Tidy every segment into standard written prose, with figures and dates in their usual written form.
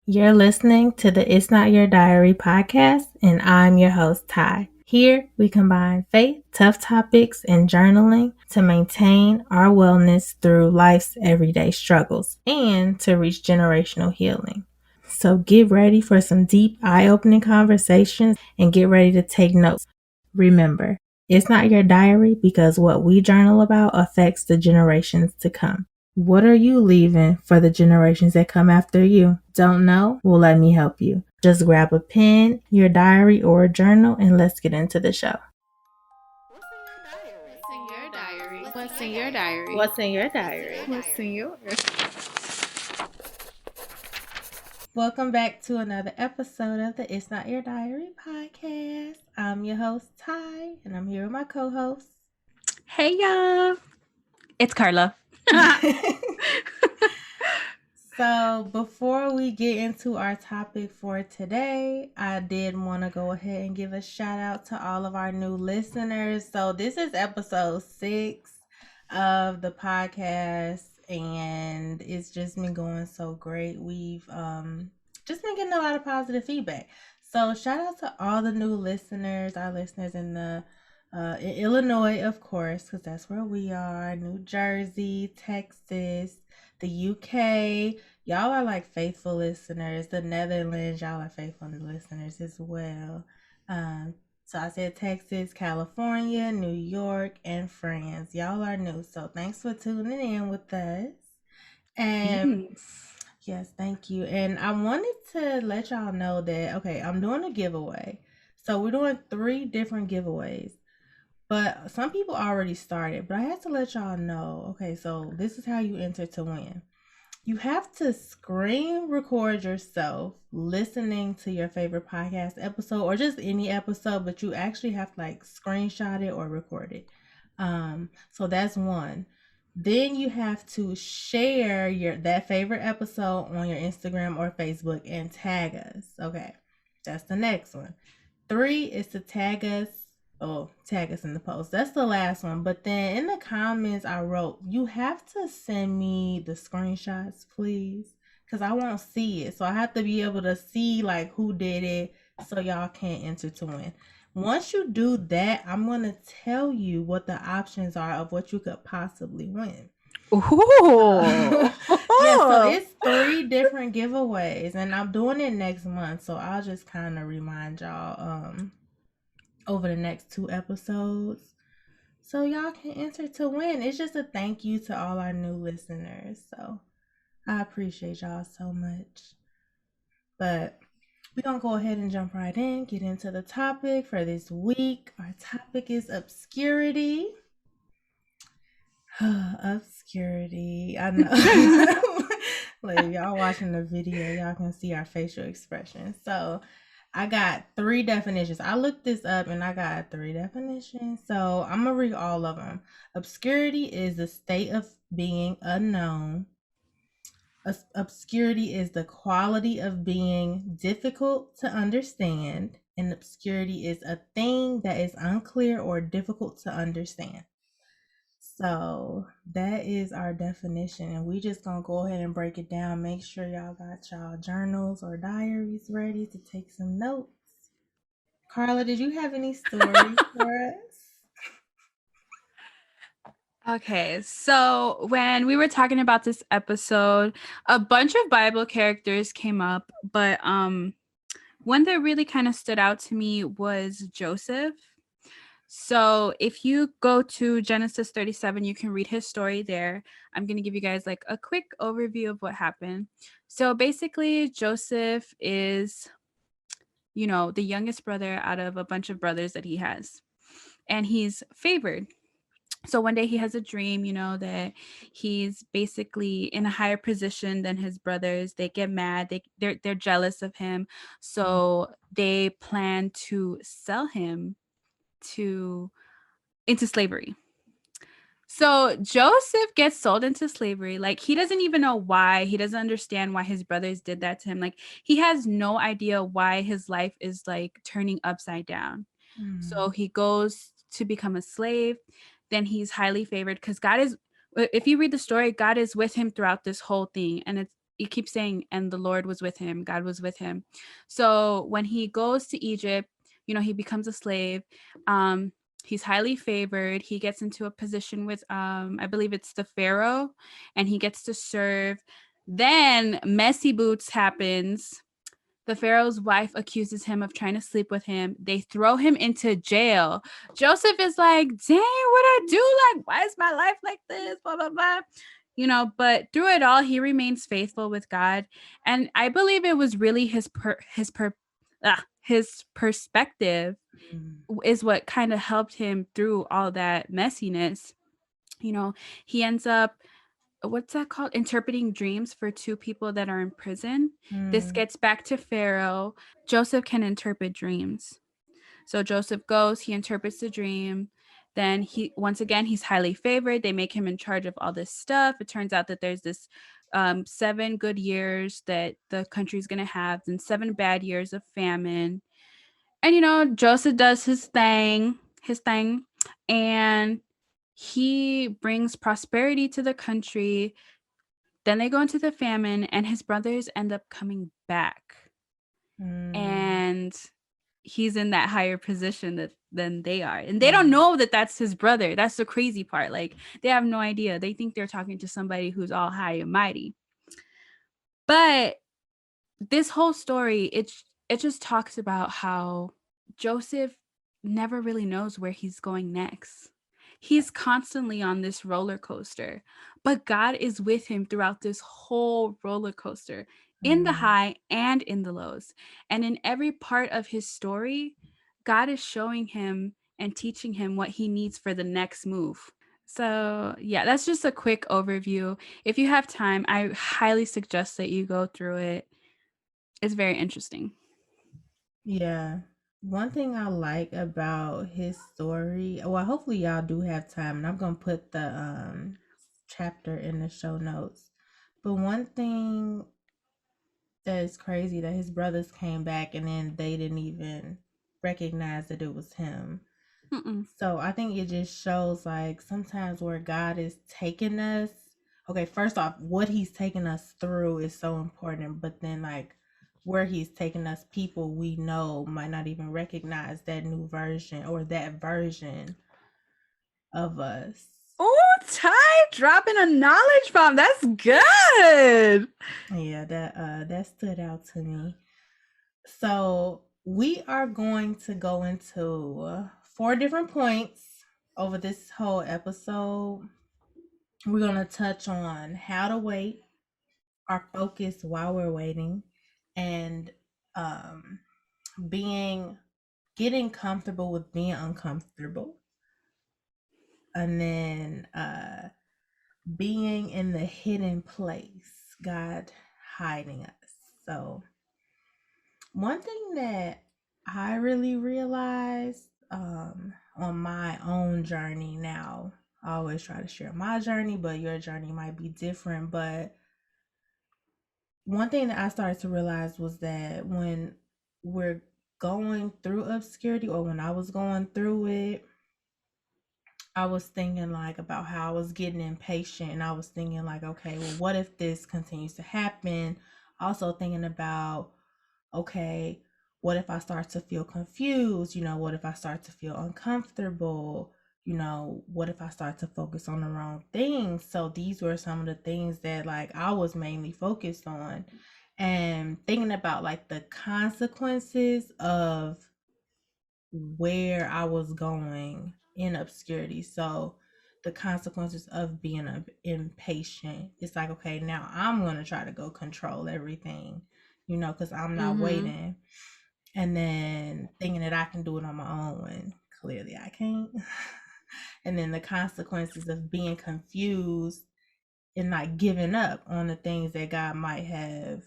You're listening to the It's Not Your Diary podcast, and I'm your host, Ty. Here, we combine faith, tough topics, and journaling to maintain our wellness through life's everyday struggles and to reach generational healing. So get ready for some deep, eye-opening conversations and get ready to take notes. Remember, it's not your diary because what we journal about affects the generations to come. What are you leaving for the generations that come after you? Don't know? Well, let me help you. Just grab a pen, your diary, or a journal, and let's get into the show. What's in your diary? What's in your diary? What's in your diary? What's in yours? Welcome back to another episode of the It's Not Your Diary podcast. I'm your host, Ty, and I'm here with my co-host. Hey, y'all. It's Carla. So before we get into our topic for today, I did want to go ahead and give a shout out to all of our new listeners. So this is episode 6 of the podcast, and it's just been going so great. We've just been getting a lot of positive feedback. So shout out to all the new listeners, our listeners in the in Illinois, of course, because that's where we are, New Jersey, Texas, the UK. Y'all are like faithful listeners. The Netherlands, y'all are faithful listeners as well. So I said Texas, California, New York, and France. Y'all are new. So thanks for tuning in with us. And yes, thank you. And I wanted to let y'all know that, okay, I'm doing a giveaway. So we're doing 3 different giveaways. But some people already started, but I had to let y'all know. Okay, so this is how you enter to win. You have to screen record yourself listening to your favorite podcast episode or just any episode, but you actually have to like screenshot it or record it. So that's one. Then you have to share that favorite episode on your Instagram or Facebook and tag us. Okay, that's the next one. 3 is to tag us in the post. That's the last one. But then in the comments I wrote, you have to send me the screenshots, please, because I won't see it. So I have to be able to see like who did it so y'all can enter to win. Once you do that, I'm going to tell you what the options are of what you could possibly win. Ooh. Yeah, so it's 3 different giveaways, and I'm doing it next month. So I'll just kind of remind y'all over the next 2 episodes so y'all can enter to win. It's just a thank you to all our new listeners. So I appreciate y'all so much. But we're going to go ahead and jump right in, get into the topic for this week. Our topic is obscurity. Obscurity. I know. Like, y'all watching the video, y'all can see our facial expressions. So I got 3 definitions. I looked this up and I got 3 definitions. So I'm going to read all of them. Obscurity is the state of being unknown. Obscurity is the quality of being difficult to understand. And obscurity is a thing that is unclear or difficult to understand. So that is our definition, and we just gonna go ahead and break it down. Make sure y'all got y'all journals or diaries ready to take some notes. Carla, did you have any stories for us? Okay, so when we were talking about this episode, a bunch of Bible characters came up, but one that really kind of stood out to me was Joseph. So if you go to Genesis 37, you can read his story there. I'm going to give you guys like a quick overview of what happened. So basically, Joseph is, the youngest brother out of a bunch of brothers that he has, and he's favored. So one day he has a dream, that he's basically in a higher position than his brothers. They get mad. They're jealous of him. So they plan to sell him into slavery. So Joseph gets sold into slavery. Like, he doesn't even know why. He doesn't understand why his brothers did that to him. Like, he has no idea why his life is like turning upside down. So he goes to become a slave. Then he's highly favored because God is, if you read the story, God is with him throughout this whole thing. And you keep saying, and the Lord was with him, God was with him. So when he goes to Egypt, he becomes a slave. Um, he's highly favored. He gets into a position with, I believe it's the Pharaoh, and he gets to serve. Then Messy Boots happens. The Pharaoh's wife accuses him of trying to sleep with him. They throw him into jail. Joseph is like, dang, what I do? Like, why is my life like this? Blah, blah, blah. But through it all, he remains faithful with God. And I believe it was really his perspective Mm. is what kind of helped him through all that messiness. He ends up, what's that called? Interpreting dreams for two people that are in prison. This Mm. gets back to Pharaoh. Joseph can interpret dreams. So Joseph goes, he interprets the dream. Then once again, he's highly favored. They make him in charge of all this stuff. It turns out that there's this 7 good years that the country's going to have, and 7 bad years of famine. And Joseph does his thing, and he brings prosperity to the country. Then they go into the famine, and his brothers end up coming back. Mm. And he's in that higher position than they are. And they don't know that that's his brother. That's the crazy part. Like, they have no idea. They think they're talking to somebody who's all high and mighty. But this whole story, it just talks about how Joseph never really knows where he's going next. He's constantly on this roller coaster, but God is with him throughout this whole roller coaster, in the Mm. high and in the lows. And in every part of his story, God is showing him and teaching him what he needs for the next move. So, yeah, that's just a quick overview. If you have time, I highly suggest that you go through it. It's very interesting. Yeah. One thing I like about his story, well, hopefully y'all do have time, and I'm gonna put the chapter in the show notes. But one thing that is crazy that his brothers came back and then they didn't even recognize that it was him. Mm-mm. So I think it just shows like sometimes where God is taking us. Okay, first off, what he's taking us through is so important, but then like where he's taking us, people we know might not even recognize that new version or that version of us. Oh, Ty dropping a knowledge bomb. That's good. Yeah, that stood out to me. So we are going to go into 4 different points over this whole episode. We're going to touch on how to wait, our focus while we're waiting, and um, being getting comfortable with being uncomfortable, and then being in the hidden place, God hiding us. So one thing that I really realized on my own journey now, I always try to share my journey, but your journey might be different. But one thing that I started to realize was that when we're going through obscurity, or when I was going through it, I was thinking like about how I was getting impatient, and I was thinking like, okay, well, what if this continues to happen? Also thinking about, okay, what if I start to feel confused? What if I start to feel uncomfortable? What if I start to focus on the wrong things? So these were some of the things that like I was mainly focused on, and thinking about like the consequences of where I was going in obscurity. So the consequences of being impatient. It's like, okay, now I'm going to try to go control everything, because I'm not Mm-hmm. waiting. And then thinking that I can do it on my own when clearly I can't. And then the consequences of being confused and not giving up on the things that God might have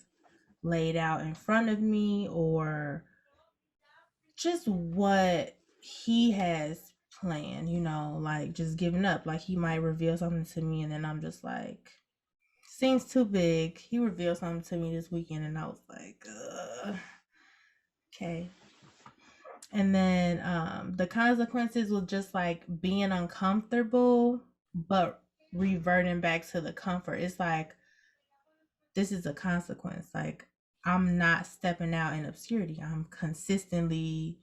laid out in front of me, or just what he has planned, like just giving up. Like he might reveal something to me and then I'm just like, seems too big. He revealed something to me this weekend and I was like, okay. And then the consequences was just like being uncomfortable but reverting back to the comfort. It's like this is a consequence. Like, I'm not stepping out in obscurity. I'm consistently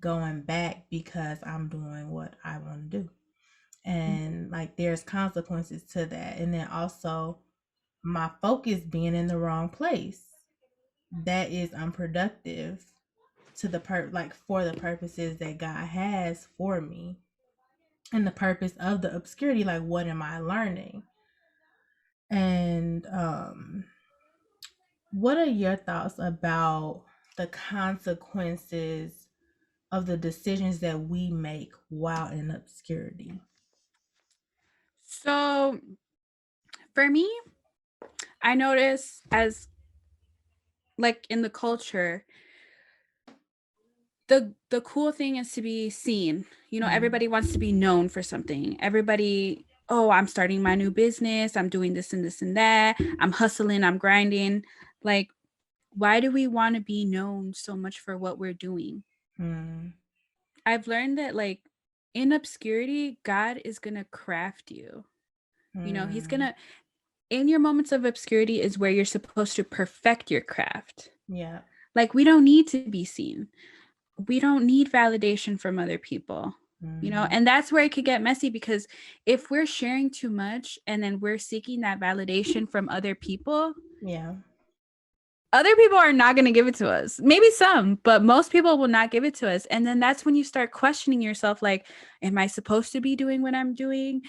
going back because I'm doing what I want to do. And like, there's consequences to that. And then also, my focus being in the wrong place, that is unproductive to the like for the purposes that God has for me, and the purpose of the obscurity. Like, what am I learning? And what are your thoughts about the consequences of the decisions that we make while in obscurity? So for me, I notice as like in the culture, the cool thing is to be seen. You know, everybody wants to be known for something. Everybody, oh, I'm starting my new business, I'm doing this and this and that, I'm hustling, I'm grinding. Like, why do we want to be known so much for what we're doing? Mm. I've learned that, like, in obscurity, God is gonna craft you. You know, he's Mm. gonna, in your moments of obscurity is where you're supposed to perfect your craft. Yeah. Like, we don't need to be seen. We don't need validation from other people. You know, Mm. and that's where it could get messy, because if we're sharing too much and then we're seeking that validation from other people, Yeah. other people are not going to give it to us. Maybe some, but most people will not give it to us. And then that's when you start questioning yourself, like, am I supposed to be doing what I'm doing?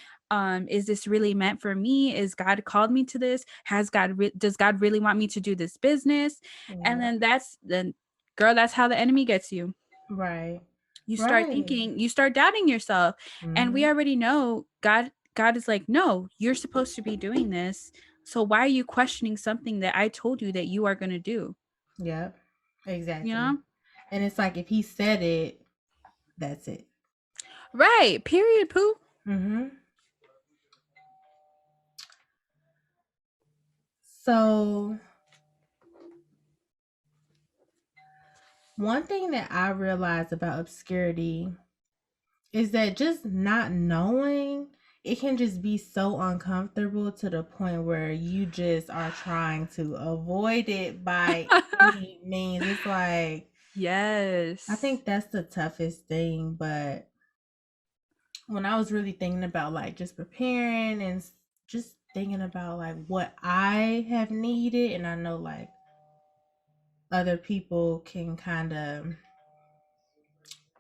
Is this really meant for me? Is God called me to this? Does God really want me to do this business? And Yeah. then girl, that's how the enemy gets you. Right. You start Right. thinking, you start doubting yourself. And we Mm-hmm. already know God is like, no, you're supposed to be doing this. So why are you questioning something that I told you that you are going to do? Yep. You Exactly. know? And it's like, if he said it, that's it. Right. Period, Pooh. Mm-hmm. So, one thing that I realized about obscurity is that just not knowing, it can just be so uncomfortable to the point where you just are trying to avoid it by any means. It's like, I Yes. think that's the toughest thing. But when I was really thinking about like just preparing and just thinking about like what I have needed, and I know like other people can kind of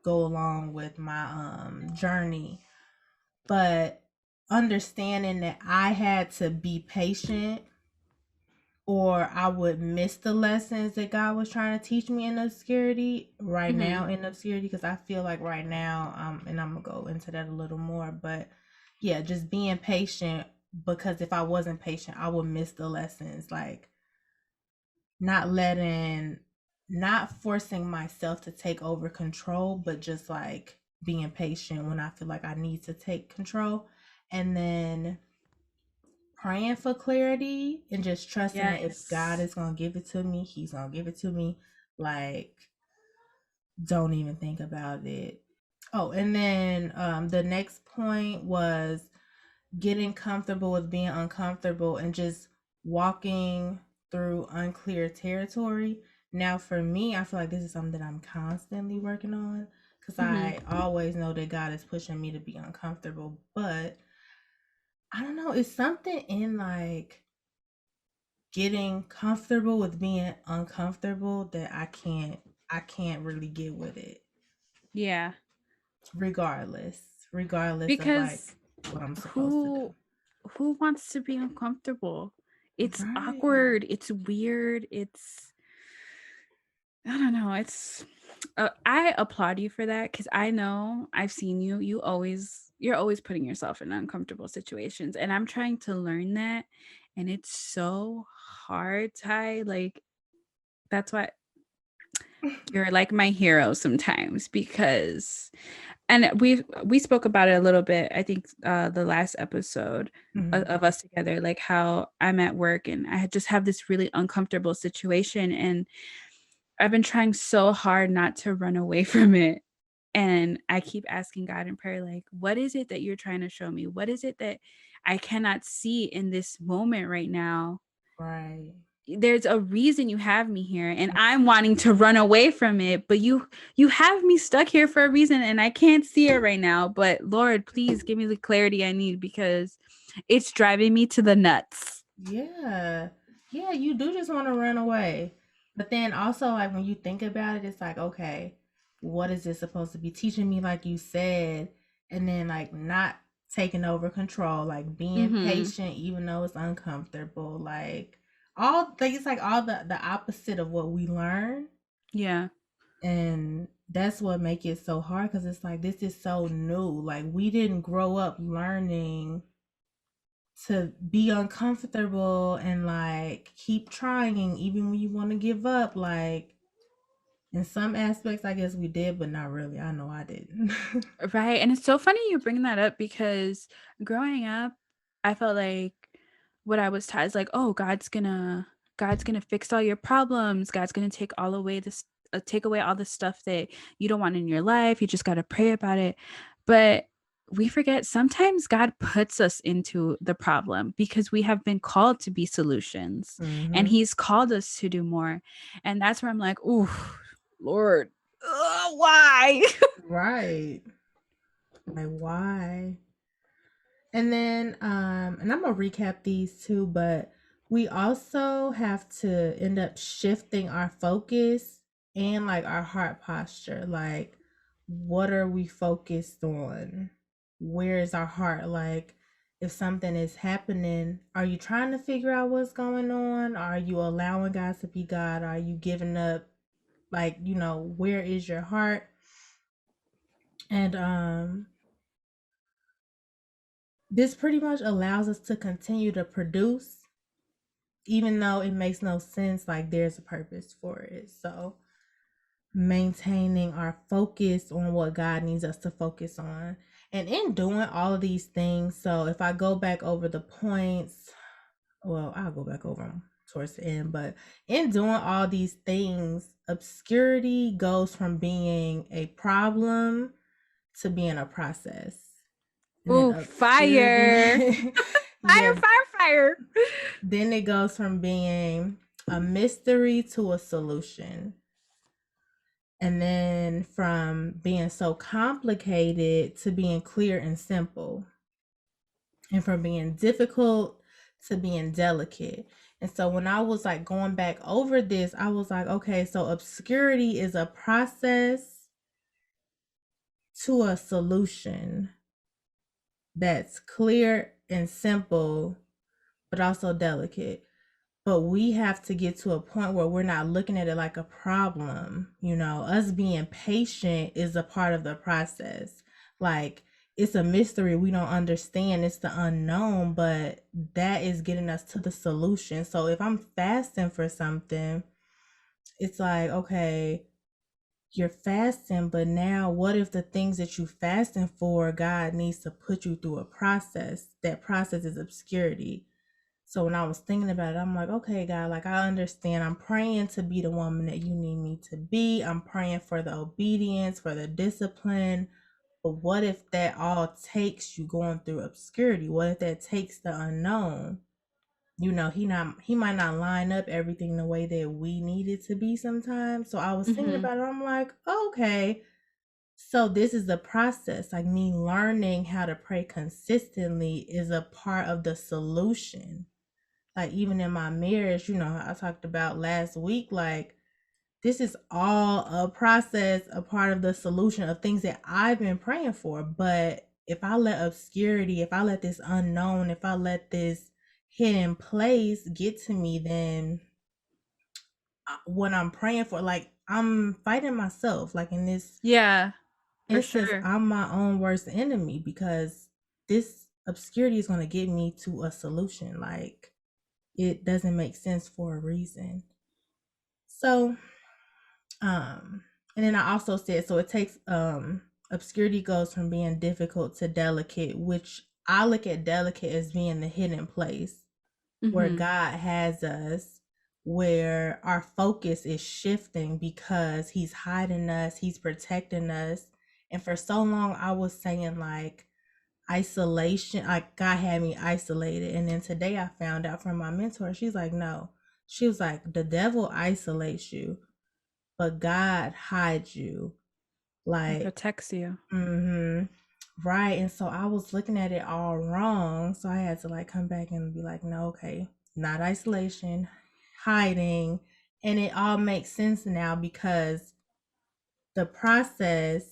go along with my journey, but understanding that I had to be patient, or I would miss the lessons that God was trying to teach me in obscurity right Mm-hmm. now in obscurity, because I feel like right now, and I'm gonna go into that a little more, but yeah, just being patient, because if I wasn't patient, I would miss the lessons. Like, not letting, not forcing myself to take over control, but just like being patient when I feel like I need to take control. And then praying for clarity and just trusting that if God Yes. is going to give it to me, he's going to give it to me. Like, don't even think about it. Oh, and then the next point was getting comfortable with being uncomfortable and just walking through unclear territory. Now, for me, I feel like this is something that I'm constantly working on, because Mm-hmm. I always know that God is pushing me to be uncomfortable. But I don't know, it's something in like getting comfortable with being uncomfortable that I can't really get with it, Yeah. regardless regardless of like Because what I'm supposed to do. who who wants to be uncomfortable? It's Right. awkward, it's weird, it's, I don't know. It's I applaud you for that, because I know I've seen you. You're always putting yourself in uncomfortable situations, and I'm trying to learn that, and it's so hard, Ty. Like, that's why you're like my hero sometimes, because, and we spoke about it a little bit. I think the last episode Mhm. of us together, like how I'm at work and I just have this really uncomfortable situation, and I've been trying so hard not to run away from it. And I keep asking God in prayer, like, what is it that you're trying to show me? What is it that I cannot see in this moment right now? Right. There's a reason you have me here, and I'm wanting to run away from it, but you have me stuck here for a reason, and I can't see it right now. But Lord, please give me the clarity I need, because it's driving me to the nuts. Yeah. Yeah, you do just want to run away. But then also, like, when you think about it, it's like, okay, what is this supposed to be teaching me, like you said? And then, like, not taking over control, like being Mm-hmm. patient, even though it's uncomfortable. Like, all things, like, all the opposite of what we learn. Yeah. And that's what make it so hard, because it's like, this is so new. Like, we didn't grow up learning to be uncomfortable and like keep trying even when you want to give up. Like, in some aspects I guess we did, but not really. I know I didn't. Right. And it's so funny you bring that up, because growing up, I felt like what I was taught is like, oh, God's gonna fix all your problems. God's gonna take away all the stuff that you don't want in your life. You just gotta pray about it. But we forget sometimes God puts us into the problem because we have been called to be solutions, and Mm-hmm. He's called us to do more. And that's where I'm like, oh, Lord, why? Right. Like, why? And then and I'm gonna recap these too, but we also have to end up shifting our focus and like our heart posture. Like, what are we focused on? Where is our heart? Like, if something is happening, are you trying to figure out what's going on? Are you allowing God to be God? Are you giving up? Like, where is your heart? And this pretty much allows us to continue to produce even though it makes no sense. Like, there's a purpose for it. So maintaining our focus on what God needs us to focus on, and in doing all of these things. So if I go back over the points, well, I'll go back over them towards the end, but in doing all these things, obscurity goes from being a problem to being a process. And then Oh, fire. obscurity Fire, yeah, fire, fire. then it goes from being a mystery to a solution. And then from being so complicated to being clear and simple. And from being difficult to being delicate. And so when I was like going back over this, I was like, okay, so obscurity is a process to a solution that's clear and simple, but also delicate. But we have to get to a point where we're not looking at it like a problem. Us being patient is a part of the process. Like, it's a mystery we don't understand, it's the unknown, but that is getting us to the solution. So if I'm fasting for something, it's like, okay, you're fasting, but now what if the things that you fasting for, God needs to put you through a process? That process is obscurity. So when I was thinking about it, I'm like, okay, God, like, I understand. I'm praying to be the woman that you need me to be. I'm praying for the obedience, for the discipline. But what if that all takes you going through obscurity? What if that takes the unknown? He might not line up everything the way that we need it to be sometimes. So I was thinking Mm-hmm. about it. I'm like, okay, so this is the process. Like, me learning how to pray consistently is a part of the solution. Like, even in my marriage, I talked about last week, like, this is all a process, a part of the solution of things that I've been praying for. But if I let obscurity, if I let this unknown, if I let this hidden place get to me, then what I'm praying for, like, I'm fighting myself. Like, in this Yeah, for instance, sure. I'm my own worst enemy, because this obscurity is going to get me to a solution. Like, it doesn't make sense for a reason. So, and then I also said, so it takes, obscurity goes from being difficult to delicate, which I look at delicate as being the hidden place where Mm-hmm. God has us, where our focus is shifting because He's hiding us, He's protecting us. And for so long, I was saying, like, isolation. Like God had me isolated. And then today I found out from my mentor, she's like, no. She was like, the devil isolates you, but God hides you. And Like, protects you. mm-hmm. Right. And so I was looking at it all wrong. So I had to like come back and be like, no, okay, not isolation, hiding. And it all makes sense now because the process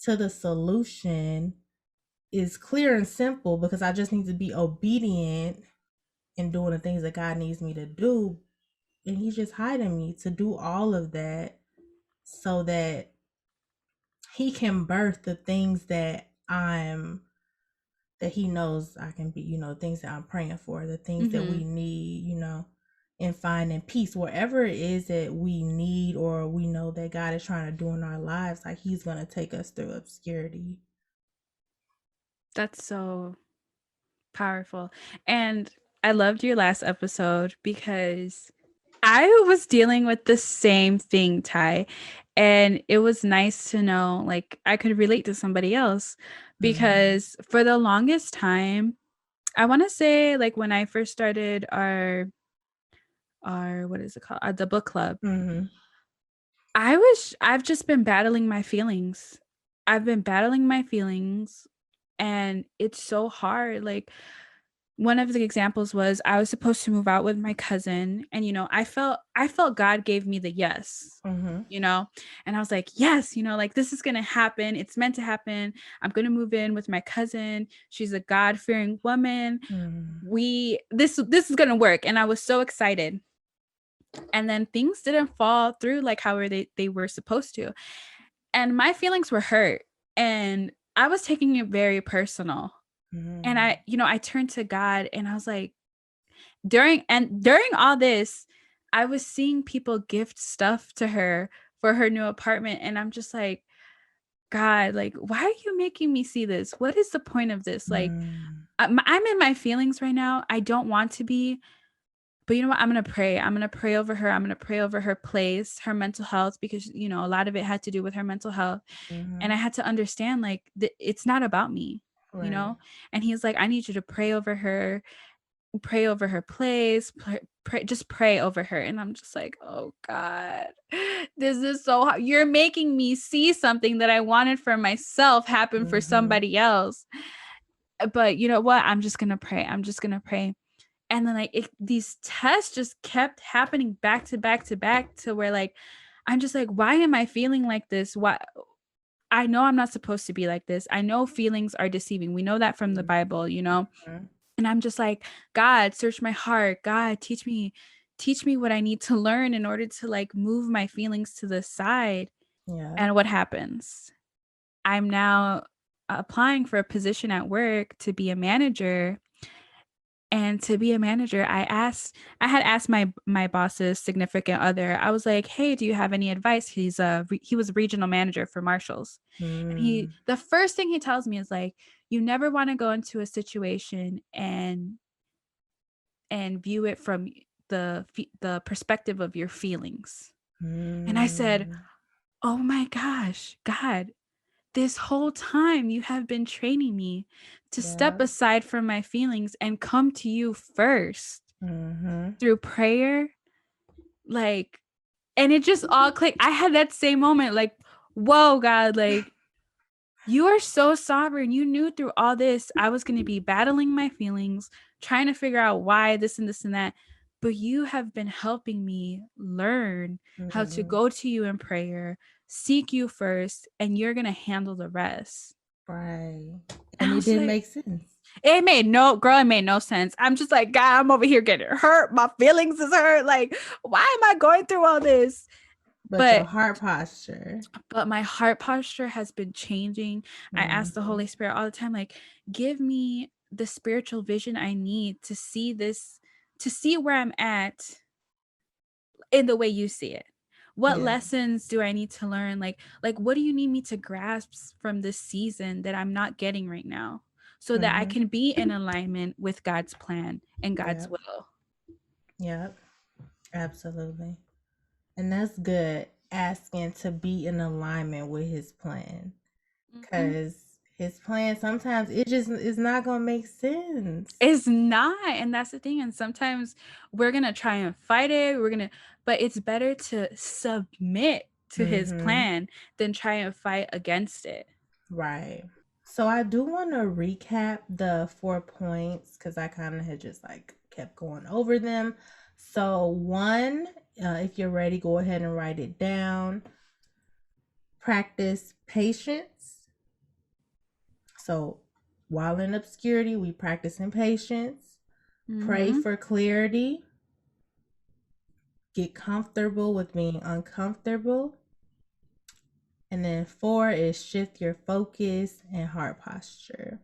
to the solution is clear and simple because I just need to be obedient and doing the things that God needs me to do. And He's just hiding me to do all of that so that He can birth the things that He knows I can be, things that I'm praying for, the things that we need, and finding peace wherever it is that we need or we know that God is trying to do in our lives. Like He's going to take us through obscurity. That's so powerful. And I loved your last episode because I was dealing with the same thing, Ty. And it was nice to know, like, I could relate to somebody else because for the longest time, I want to say, like, when I first started our what is it called? The book club. Mm-hmm. I've just been battling my feelings. I've been battling my feelings and it's so hard. Like, one of the examples was I was supposed to move out with my cousin and I felt God gave me the yes. Mm-hmm. And I was like, yes, like this is going to happen. It's meant to happen. I'm going to move in with my cousin. She's a God-fearing woman. This is going to work, and I was so excited. And then things didn't fall through like how they were supposed to. And my feelings were hurt and I was taking it very personal. And I turned to God and I was like, during all this, I was seeing people gift stuff to her for her new apartment. And I'm just like, God, like, why are you making me see this? What is the point of this? Like, I'm in my feelings right now. I don't want to be, but you know what? I'm going to pray. I'm going to pray over her. I'm going to pray over her place, her mental health, because, a lot of it had to do with her mental health. And I had to understand, like, it's not about me, Right. And he's like, I need you to pray over her place, just pray over her. And I'm just like, oh God, this is so hard. You're making me see something that I wanted for myself happen for somebody else. But you know what? I'm just going to pray. And then these tests just kept happening back to back to back to where like, I'm just like, why am I feeling like this? Why? I know I'm not supposed to be like this. I know feelings are deceiving. We know that from the Bible, And I'm just like, God, search my heart. God, teach me what I need to learn in order to like move my feelings to the side. Yeah. And what happens? I'm now applying for a position at work to be a manager. And to be a manager, I had asked my boss's significant other. I was like, "Hey, do you have any advice?" He was a regional manager for Marshalls. And the first thing he tells me is like, "You never want to go into a situation and view it from the perspective of your feelings." And I said, "Oh my gosh, God, this whole time you have been training me to step aside from my feelings and come to you first through prayer." Like, and it just all clicked. I had that same moment, like, whoa, God, like, you are so sovereign. You knew through all this I was going to be battling my feelings, trying to figure out why this and this and that. But you have been helping me learn how to go to you in prayer, seek you first, and you're going to handle the rest. Right. And it didn't make sense. It made no sense. I'm just like, God, I'm over here getting hurt. My feelings is hurt. Like, why am I going through all this? But your heart posture. But my heart posture has been changing. I ask the Holy Spirit all the time, like, give me the spiritual vision I need to see this, to see where I'm at in the way you see it. What lessons do I need to learn? Like what do you need me to grasp from this season that I'm not getting right now, so that I can be in alignment with God's plan and God's will? Yep. Absolutely. And that's good, asking to be in alignment with his plan, because his plan, sometimes it just is not gonna make sense. It's not, and that's the thing, and sometimes we're gonna try and fight it, but it's better to submit to his Mm-hmm. plan than try and fight against it. Right. So I do want to recap the 4 points because I kind of had just like kept going over them. So one, if you're ready, go ahead and write it down. Practice patience. So while in obscurity, we practice in patience. Pray Mm-hmm. for clarity. Get comfortable with being uncomfortable. And then 4 is shift your focus and heart posture.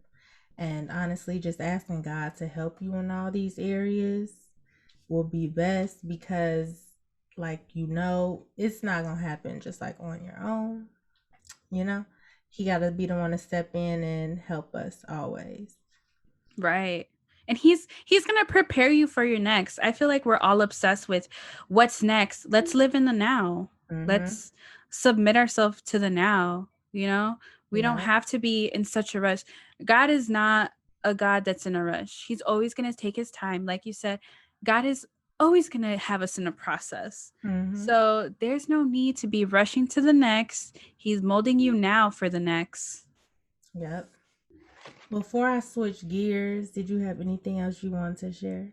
And honestly, just asking God to help you in all these areas will be best because, like, it's not going to happen just like on your own. You know, He got to be the one to step in and help us always. Right. And he's going to prepare you for your next. I feel like we're all obsessed with what's next. Let's live in the now. Mm-hmm. Let's submit ourselves to the now, you know? We don't Yeah. have to be in such a rush. God is not a God that's in a rush. He's always going to take his time. Like you said, God is always going to have us in a process. Mm-hmm. So there's no need to be rushing to the next. He's molding you now for the next. Yep. Before I switch gears, did you have anything else you want to share?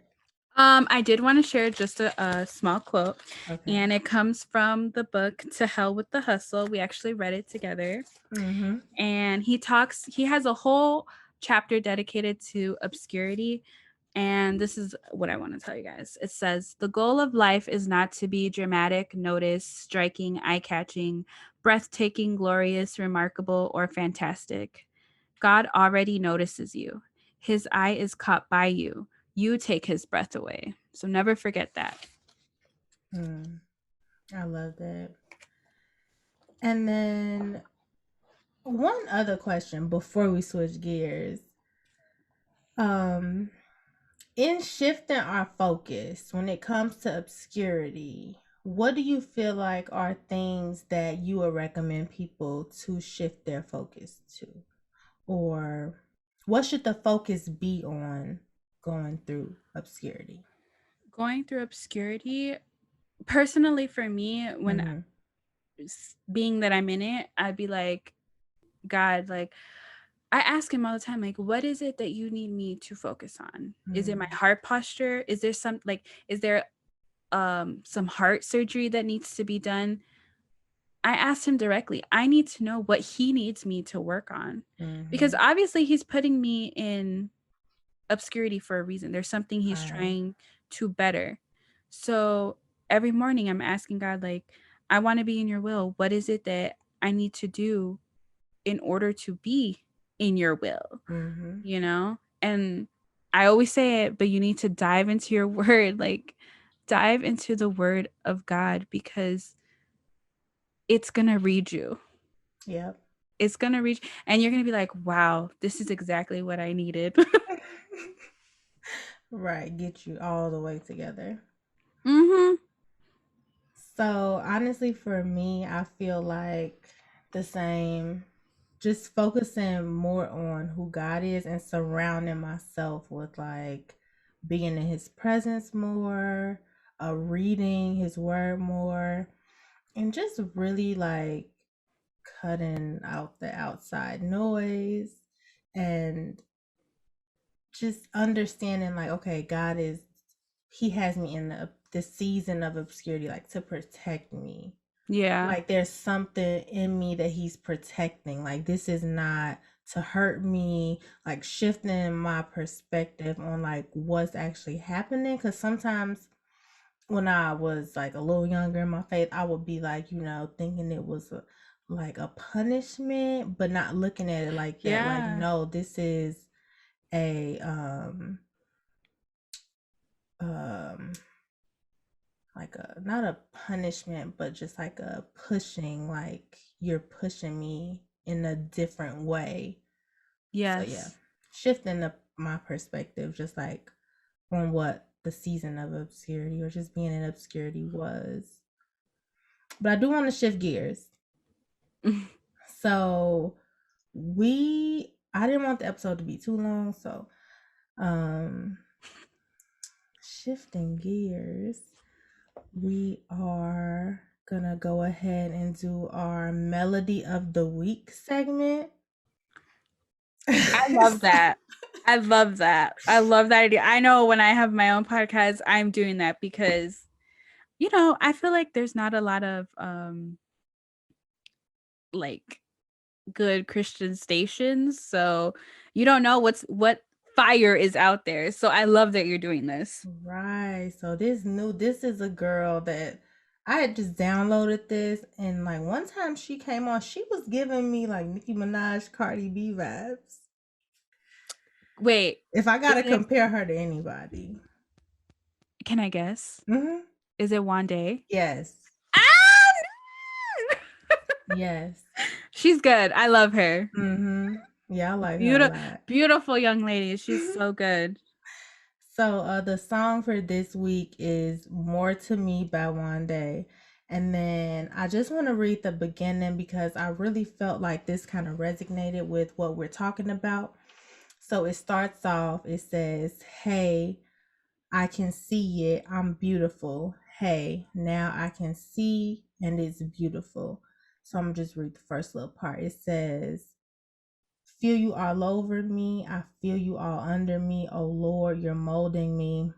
I did want to share just a small quote, Okay. and it comes from the book To Hell with the Hustle. We actually read it together, Mm-hmm. and he has a whole chapter dedicated to obscurity. And this is what I want to tell you guys. It says, the goal of life is not to be dramatic, noticed, striking, eye catching, breathtaking, glorious, remarkable, or fantastic. God already notices you. His eye is caught by you. You take his breath away. So never forget that. I love that. And then one other question before we switch gears. Um, in shifting our focus when it comes to obscurity, what do you feel like are things that you would recommend people to shift their focus to? Or what should the focus be on going through obscurity? Going through obscurity, personally for me, when Mm-hmm. being that I'm in it, I'd be like, God, like, I ask him all the time, like, what is it that you need me to focus on? Is it my Mm-hmm. heart posture? Is there some heart surgery that needs to be done? I asked him directly. I need to know what he needs me to work on because Mm-hmm. obviously he's putting me in obscurity for a reason. There's something he's Right. trying to better. So every morning I'm asking God, like, I want to be in your will. What is it that I need to do in order to be in your will? Mm-hmm. You know? And I always say it, but you need to dive into your word, like dive into the word of God because it's going to read you. Yep. It's going to reach and you're going to be like, wow, this is exactly what I needed. Right. Get you all the way together. Mhm. So honestly, for me, I feel like the same. Just focusing more on who God is and surrounding myself with like being in His presence more, reading His Word more, and just really like cutting out the outside noise and just understanding like, okay, He has me in the season of obscurity, like to protect me. Yeah. Like there's something in me that He's protecting. Like this is not to hurt me, like shifting my perspective on like what's actually happening. Cause sometimes when I was like a little younger in my faith, I would be like, thinking it was like a punishment, but not looking at it like that. Like, Yeah. no, this is a um like a not a punishment but just like a pushing, like you're pushing me in a different way. So yeah, Yes. shifting my perspective just like on what the season of obscurity or just being in obscurity was. But I do want to shift gears. So we I didn't want the episode to be too long, so um shifting gears, we are gonna go ahead and do our melody of the week segment. I love that. I love that. I love that idea. I know when I have my own podcast, I'm doing that because, I feel like there's not a lot of like good Christian stations. So you don't know what fire is out there. So I love that you're doing this. Right. So this is a girl that I had just downloaded this, and like one time she came on, she was giving me like Nicki Minaj, Cardi B vibes. Wait, If I is gotta it compare her to anybody. can I guess? Mm-hmm. Is it Wande? Yes. Ah! Yes. She's good. I love her. Mm-hmm. Yeah, I like her a Beautiful lot. beautiful young lady. She's so good. So the song for this week is More to Me by Wande. And then I just want to read the beginning because I really felt like this kind of resonated with what we're talking about. So it starts off, it says, "Hey, I can see it. I'm beautiful. Hey, now I can see and it's beautiful." So I'm just read the first little part. It says, "Feel you all over me. I feel you all under me. Oh Lord, you're molding me.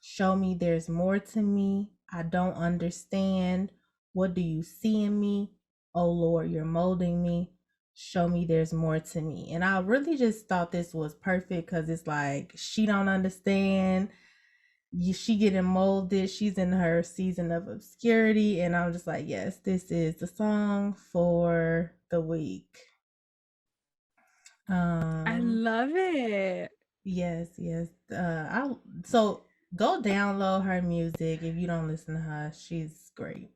Show me there's more to me. I don't understand. What do you see in me? Oh Lord, you're molding me. Show me there's more to me." And I really just thought this was perfect because it's like she don't understand. She getting molded. She's in her season of obscurity, and I'm just like, yes, this is the song for the week. I Um, love it. yes, yes. I so go download her music if you don't listen to her. She's great.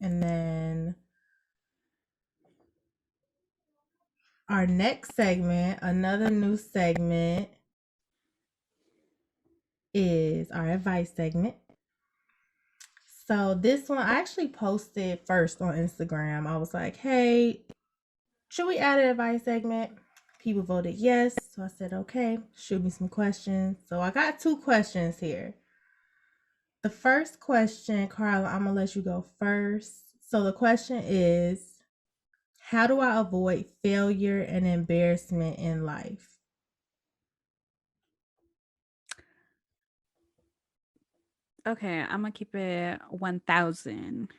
And then our next segment, another new segment, is our advice segment. So this one I actually posted first on Instagram. I was like, "Hey, should we add an advice segment?" People voted yes. So I said, "Okay, shoot me some questions." So I got two questions here. The first question, Carla, I'm going to let you go first. So the question is, how do I avoid failure and embarrassment in life? Okay, I'm gonna keep it 1000.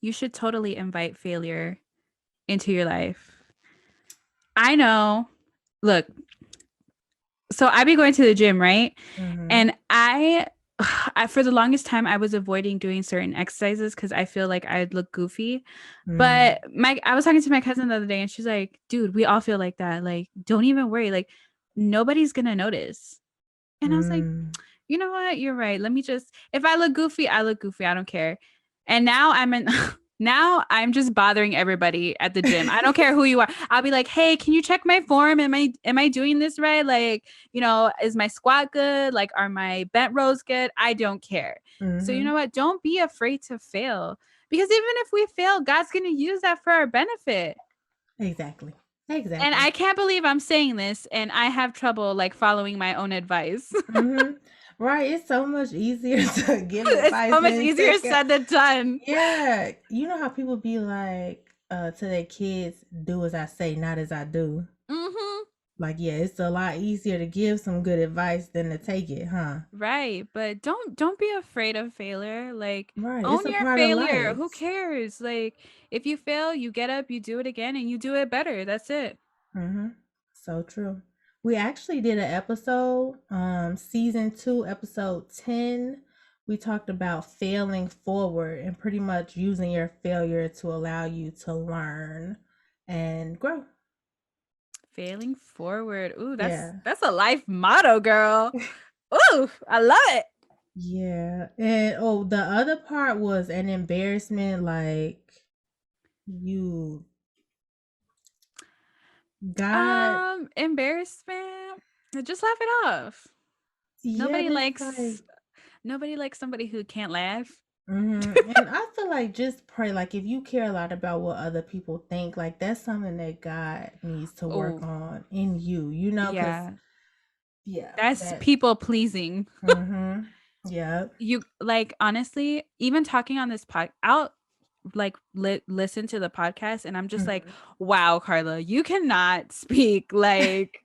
You should totally invite failure into your life. I know. Look, so I be going to the gym, right? Mm-hmm. And I for the longest time I was avoiding doing certain exercises because I feel like I'd look goofy. Mm-hmm. But I was talking to my cousin the other day and she's like, dude, we all feel like that. Like, don't even worry. Like, nobody's gonna notice. And I was like, Mm. you know what? You're right. Let me just, if I look goofy, I look goofy. I don't care. And now now I'm just bothering everybody at the gym. I don't care who you are. I'll be like, hey, can you check my form? Am I doing this right? Like, is my squat good? Like, are my bent rows good? I don't care. So you Mm-hmm. know what? Don't be afraid to fail. Because even if we fail, God's gonna use that for our benefit. Exactly. And Exactly. I can't believe I'm saying this and I have trouble like following my own advice. Mm-hmm. Right. It's so much easier to give It's advice so much than easier take it. said than done. Yeah. You know how people be like to their kids, "Do as I say, not as I do." Mhm. Like, yeah, it's a lot easier to give some good advice than to take it, huh? Right, but don't be afraid of failure. Like, Right. own It's a your part of failure. Who life. cares? Like, if you fail, you get up, you do it again, and you do it better. That's it. Mm-hmm. So true. We actually did an episode, season 2, episode 10. We talked about failing forward and pretty much using your failure to allow you to learn and grow. Failing forward. Ooh, Yeah. that's a life motto, girl. Ooh, I love it. Yeah. And oh, the other part was an embarrassment, like you God. Embarrassment. Just laugh it off. Yeah, Nobody this likes like nobody likes somebody who can't laugh. And I feel like just pray. Like if you care a lot about what other people think, like that's something that God needs to work Oh, on in you. You know, because yeah. yeah, That's that. people pleasing. Mm-hmm. Yeah. You like honestly, even talking on this I'll like listen to the podcast and I'm just like, Mm-hmm. wow, Carla, you cannot speak. Like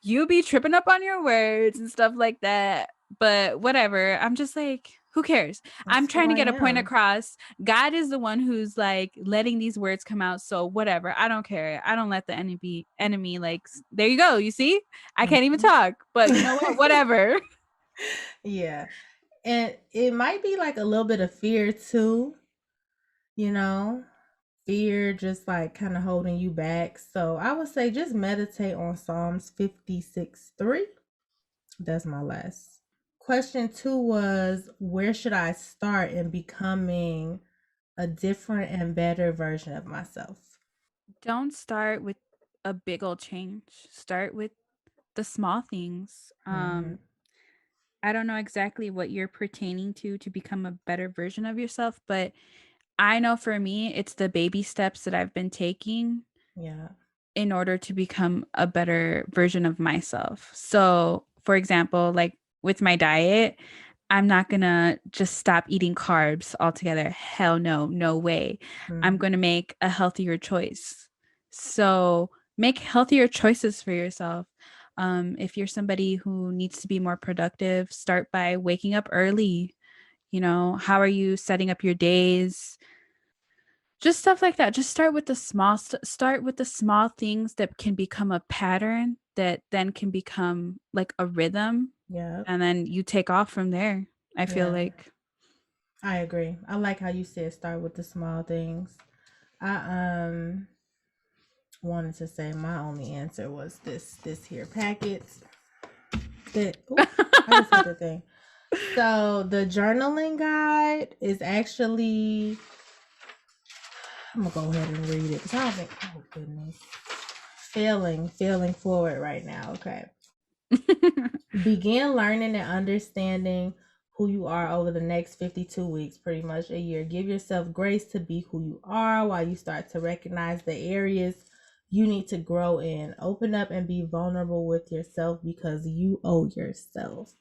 you be tripping up on your words and stuff like that. But whatever. I'm just like, who cares? I'm That's who trying to I get a point am. across. God is the one who's like letting these words come out. So whatever. I don't care. I don't let the enemy like there you go. You see? I can't even Mhm. talk. But you know what? Whatever. Yeah. And it might be like a little bit of fear too, you know, fear just like kind of holding you back. So I would say just meditate on Psalms 56:3. That's my last. Question 2 was, where should I start in becoming a different and better version of myself? Don't start with a big old change. Start with the small things. Hmm. I don't know exactly what you're pertaining to become a better version of yourself, but I know for me, it's the baby steps that I've been taking Yeah. in order to become a better version of myself. So, for example, like with my diet, I'm not gonna just stop eating carbs altogether. Hell no, no way. I'm Hmm. gonna make a healthier choice. So, make healthier choices for yourself. If you're somebody who needs to be more productive, start by waking up early. You know, how are you setting up your days? Just stuff like that. Just start with the start with the small things that can become a pattern that then can become like a rhythm Yeah. and then you take off from there. I feel Yeah. like I agree. I like how you said start with the small things. I wanted to say my only answer was this here packet that ooh, I just hit the thing. So the journaling guide is actually, I'm gonna go ahead and read it because I don't think, oh goodness, failing forward right now. Okay. Begin learning and understanding who you are over the next 52 weeks, pretty much a year. Give yourself grace to be who you are while you start to recognize the areas you need to grow in. Open up and be vulnerable with yourself because you owe yourself.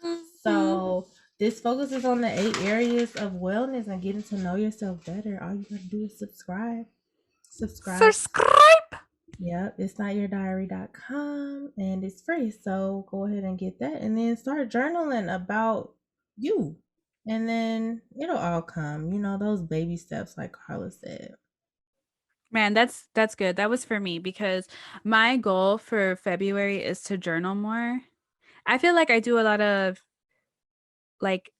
Mhm. So, this focuses on the 8 areas of wellness and getting to know yourself better. All you gotta do is subscribe. Subscribe. Subscribe. Yep, it's notyourdiary.com and it's free. So go ahead and get that and then start journaling about you. And then it'll all come, those baby steps like Carla said. Man, that's good. That was for me because my goal for February is to journal more. I feel like I do a lot of like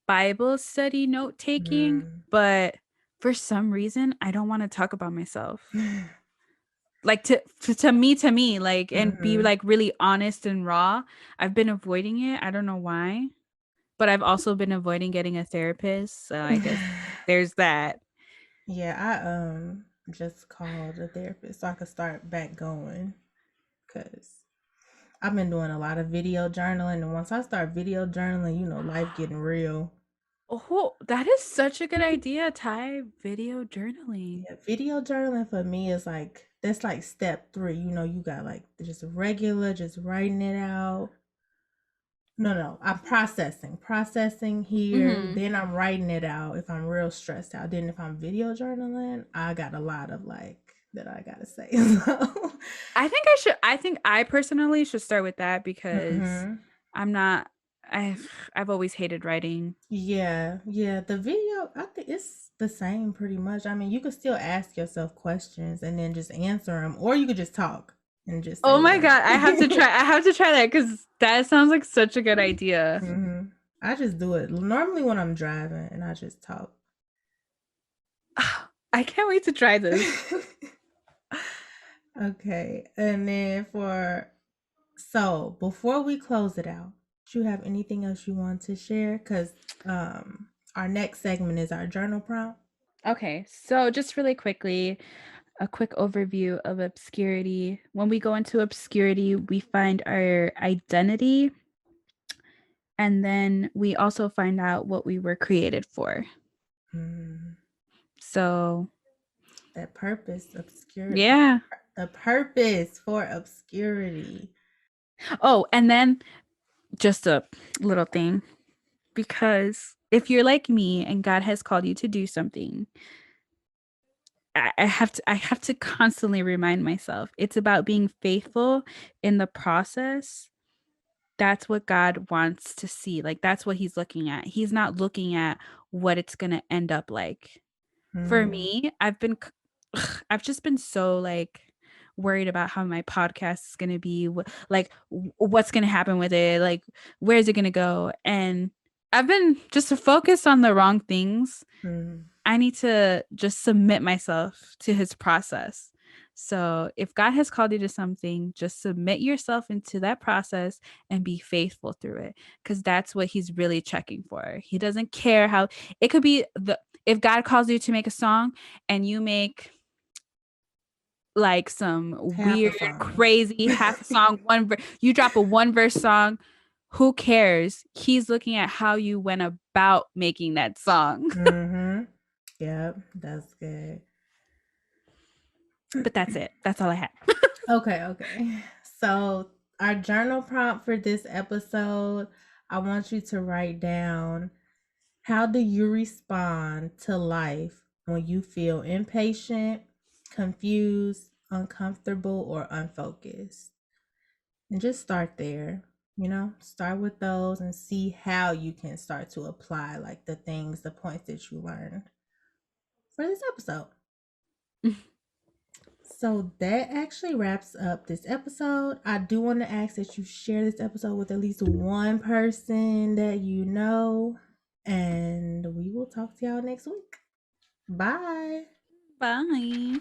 Bible study note taking, Mm. but for some reason I don't want to talk about myself. Like to me like and be Mm-hmm. like really honest and raw. I've been avoiding it. I don't know why, but I've also been avoiding getting a therapist, so I guess there's that. Yeah, I just called a therapist so I could start back going because I've been doing a lot of video journaling, and once I start video journaling, life getting real. Oh, that is such a good idea, Ty. Video journaling. Yeah, video journaling for me is like that's like step 3. You got like just regular, just writing it out. No, I'm processing here. Mhm. Then I'm writing it out if I'm real stressed out. Then if I'm video journaling, I got a lot of like that I gotta say. So, I think I personally should start with that because hmm I'm not I've always hated writing. yeah. The video, I think it's the same pretty much. I mean, you could still ask yourself questions and then just answer them, or you could just talk and just say Oh my whatever. god, I have to try that cuz that sounds like such a good idea. I just do it normally when I'm driving and I just talk. I can't wait to try this. Okay. And then so before we close it out, do you have anything else you want to share? Because our next segment is our journal prompt. Okay, so just really quickly, a quick overview of obscurity. When we go into obscurity, we find our identity and then we also find out what we were created for. Mm. So That purpose, obscurity. yeah. The purpose for obscurity. Oh, and then just a little thing, because if you're like me and God has called you to do something, I have to constantly remind myself it's about being faithful in the process. That's what God wants to see. Like that's what he's looking at. He's not looking at what it's going to end up like. For Mm. me, I've just been so like worried about how my podcast is going to be, like what's going to happen with it, like where's it going to go? And I've been just focused on the wrong things. Mm. I need to just submit myself to his process. So if God has called you to something, just submit yourself into that process and be faithful through it, because that's what he's really checking for. He doesn't care how it could be. The If God calls you to make a song and you make like some Half a weird, song. crazy half a song, you drop a one verse song, who cares? He's looking at how you went about making that song. Mm-hmm. Yep, that's good. But that's it. That's all I had. Okay. So, our journal prompt for this episode, I want you to write down, how do you respond to life when you feel impatient, confused, uncomfortable, or unfocused? And just start there. Start with those and see how you can start to apply like the points that you learned for this episode. So that actually wraps up this episode. I do want to ask that you share this episode with at least one person that you know. And we will talk to y'all next week. Bye. Bye.